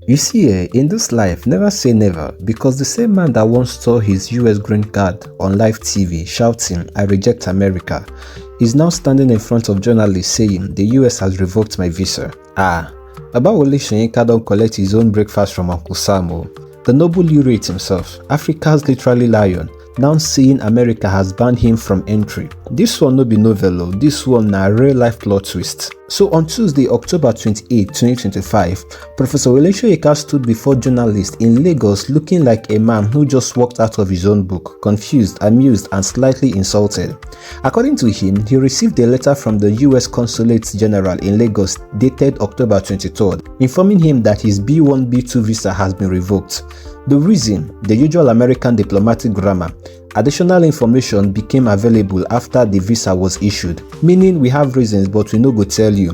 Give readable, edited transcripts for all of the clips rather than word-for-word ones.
You see, in this life, never say never, because the same man that once saw his US green card on live TV shouting, "I reject America," is now standing in front of journalists saying, "The US has revoked my visa." Baba Wole Soyinka don't collect his own breakfast from Uncle Samo. The Nobel Laureate himself, Africa's literally lion, now saying America has banned him from entry. This one no be novel, this one na real life plot twist. So on Tuesday, October 28, 2025, Professor Wole Soyinka stood before journalists in Lagos looking like a man who just walked out of his own book, confused, amused, and slightly insulted. According to him, he received a letter from the US Consulate General in Lagos dated October 23rd, informing him that his B1, B2 visa has been revoked. The reason, the usual American diplomatic grammar. Additional information became available after the visa was issued, meaning we have reasons but we no go tell you.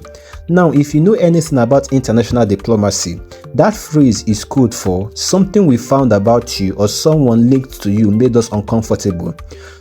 Now, if you know anything about international diplomacy, that phrase is code for something we found about you or someone linked to you made us uncomfortable.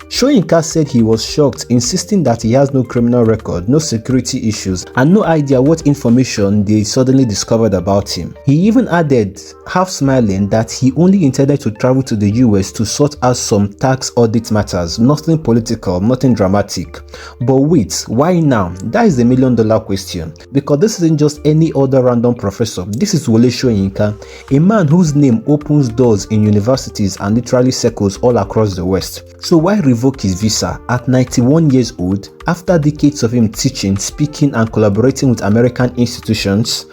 Soyinka said he was shocked, insisting that he has no criminal record, no security issues, and no idea what information they suddenly discovered about him. He even added, half smiling, that he only intended to travel to the US to sort out some tax audit matters, nothing political, nothing dramatic. But wait, why now? That is the $1,000,000 question. Because this isn't just any other random professor. This is Wole Soyinka, a man whose name opens doors in universities and literally circles all across the West. So why revoke his visa at 91 years old after decades of him teaching, speaking, and collaborating with American institutions?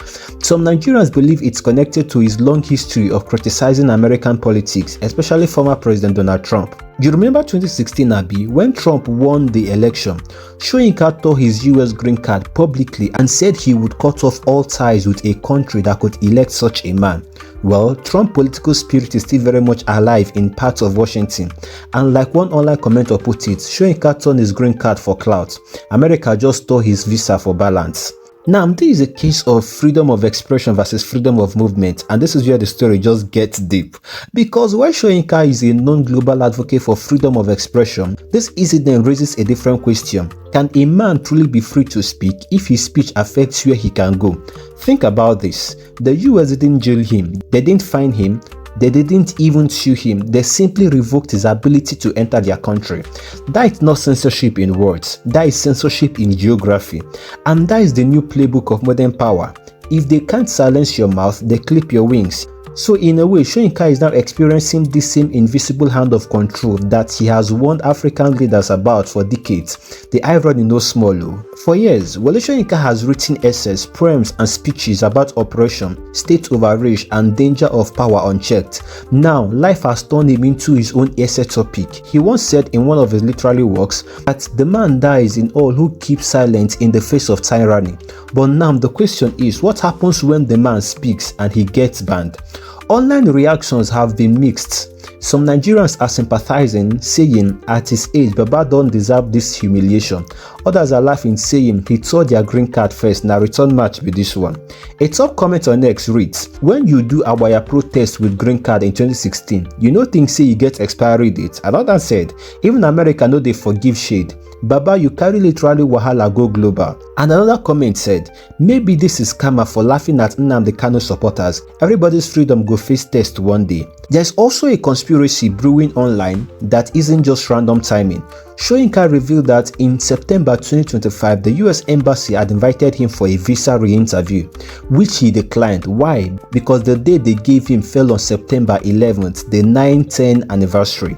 Some Nigerians believe it's connected to his long history of criticizing American politics, especially former President Donald Trump. You remember 2016, Abi, when Trump won the election? Soyinka tore his US green card publicly and said he would cut off all ties with a country that could elect such a man. Well, Trump political spirit is still very much alive in parts of Washington, and like one online commenter put it, Soyinka turned his green card for clout. America just tore his visa for balance. Now, this is a case of freedom of expression versus freedom of movement, and this is where the story just gets deep. Because while Soyinka is a non-global advocate for freedom of expression, this incident raises a different question. Can a man truly be free to speak if his speech affects where he can go? Think about this. The US didn't jail him, they didn't fine him, they didn't even sue him, they simply revoked his ability to enter their country. That is not censorship in words, that is censorship in geography. And that is the new playbook of modern power. If they can't silence your mouth, they clip your wings. So in a way, Soyinka is now experiencing this same invisible hand of control that he has warned African leaders about for decades. The irony no small. For years, Wole Soyinka has written essays, poems, and speeches about oppression, state overreach, and danger of power unchecked. Now, life has turned him into his own essay topic. He once said in one of his literary works that the man dies in all who keep silent in the face of tyranny. But now the question is, what happens when the man speaks and he gets banned? Online reactions have been mixed. Some Nigerians are sympathizing, saying at his age, Baba don't deserve this humiliation. Others are laughing, saying he tore their green card first, now return match with this one. A top comment on X reads, when you do a wire protest with green card in 2016, you know things say you get expiry date. Another said, even America know they forgive shade. Baba, you carry literally wahala go global. And another comment said, maybe this is karma for laughing at Nnamdi Kanu supporters. Everybody's freedom go face test one day. There's also a conspiracy brewing online that isn't just random timing. Soyinka revealed that in September 2025, the US Embassy had invited him for a visa re-interview, which he declined. Why? Because the day they gave him fell on September 11th, the 9/10 anniversary.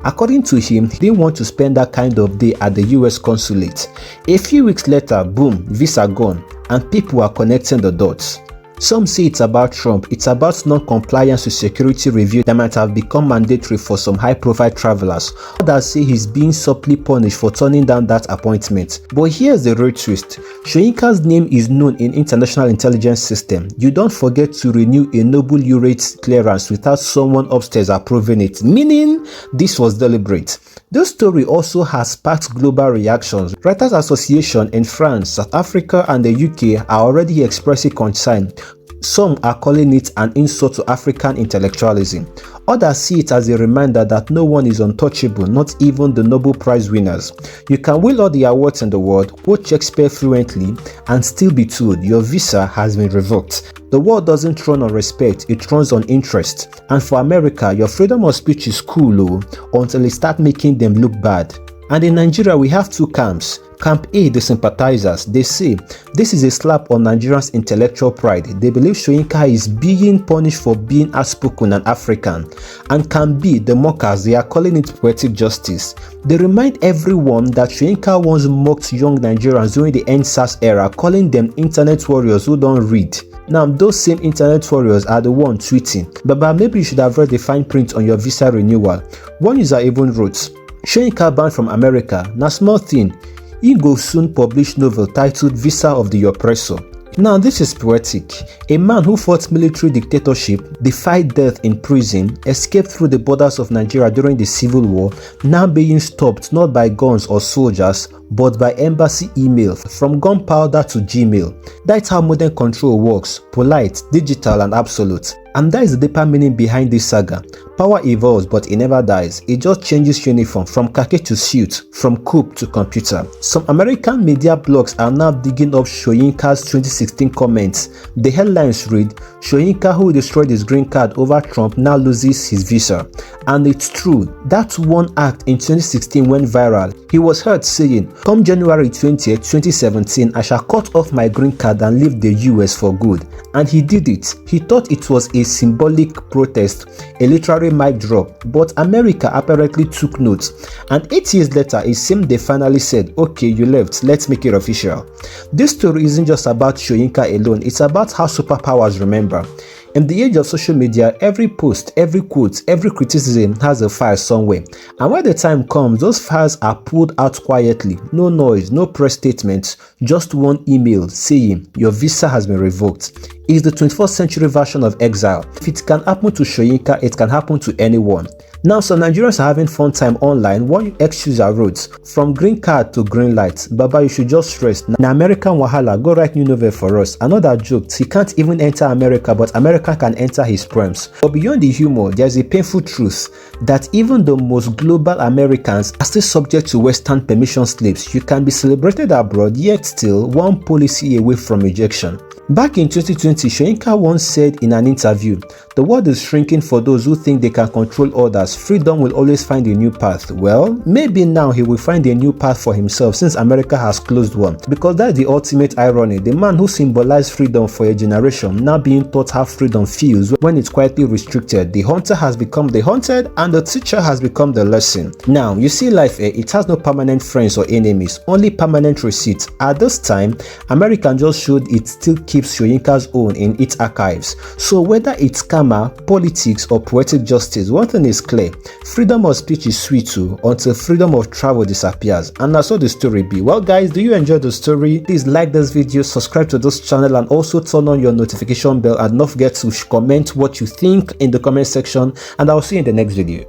According to him, he didn't want to spend that kind of day at the US consulate. A few weeks later, boom, visa gone, and people are connecting the dots. Some say it's about Trump, it's about non-compliance with security review that might have become mandatory for some high-profile travelers. Others say he's being subtly punished for turning down that appointment. But here's the real twist. Soyinka's name is known in international intelligence system. You don't forget to renew a Nobel Laureate clearance without someone upstairs approving it, meaning this was deliberate. This story also has sparked global reactions. Writers Association in France, South Africa, and the UK are already expressing concern. Some are calling it an insult to African intellectualism. Others see it as a reminder that no one is untouchable, not even the Nobel Prize winners. You can win all the awards in the world, quote Shakespeare fluently, and still be told your visa has been revoked. The world doesn't run on respect, it runs on interest. And for America, your freedom of speech is cool until it starts making them look bad. And in Nigeria, we have two camps. Camp A, the sympathizers, they say this is a slap on Nigerians' intellectual pride. They believe Soyinka is being punished for being outspoken and African. And Camp B, the mockers, they are calling it poetic justice. They remind everyone that Soyinka once mocked young Nigerians during the NSAS era, calling them internet warriors who don't read. Now, those same internet warriors are the ones tweeting, Baba, maybe you should have read the fine print on your visa renewal. One user even wrote, Soyinka banned from America, na small thing. He go soon publish novel titled Visa of the Oppressor. Now this is poetic. A man who fought military dictatorship, defied death in prison, escaped through the borders of Nigeria during the Civil War, now being stopped not by guns or soldiers, but by embassy email, from gunpowder to Gmail. That's how modern control works, polite, digital and absolute. And that is the deeper meaning behind this saga. Power evolves, but it never dies. It just changes uniform from khaki to suit, from coup to computer. Some American media blogs are now digging up Soyinka's 2016 comments. The headlines read, Soyinka who destroyed his green card over Trump now loses his visa. And it's true, that one act in 2016 went viral. He was heard saying, come January 20th, 2017, I shall cut off my green card and leave the US for good. And he did it. He thought it was a symbolic protest, a literary mic drop, but America apparently took note. And 8 years later, it seemed they finally said, okay, you left, let's make it official. This story isn't just about Soyinka alone, it's about how superpowers remember. In the age of social media, every post, every quote, every criticism has a file somewhere. And when the time comes, those files are pulled out quietly. No noise, no press statements, just one email saying, your visa has been revoked. It's the 21st century version of exile. If it can happen to Soyinka, it can happen to anyone. Now, some Nigerians are having fun time online. One ex-user wrote, from green card to green light, Baba, you should just rest. Now, American Wahala, go write new novel for us. Another joked, he can't even enter America, but America can enter his prems. But beyond the humor, there's a painful truth that even the most global Americans are still subject to Western permission slips. You can be celebrated abroad, yet still one policy away from rejection. Back in 2020, Soyinka once said in an interview, the world is shrinking for those who think they can control others. Freedom will always find a new path. Well, maybe now he will find a new path for himself since America has closed one. Because that's the ultimate irony. The man who symbolized freedom for a generation now being taught how freedom feels when it's quietly restricted. The hunter has become the hunted and the teacher has become the lesson. Now, you see life, it has no permanent friends or enemies, only permanent receipts. At this time, America just showed it still keeps Soyinka's own in its archives. So whether it's karma, politics or poetic justice, one thing is clear, freedom of speech is sweet too until freedom of travel disappears. And that's how the story be. Well guys, do you enjoy the story? Please like this video, subscribe to this channel and also turn on your notification bell and don't forget to comment what you think in the comment section, and I'll see you in the next video.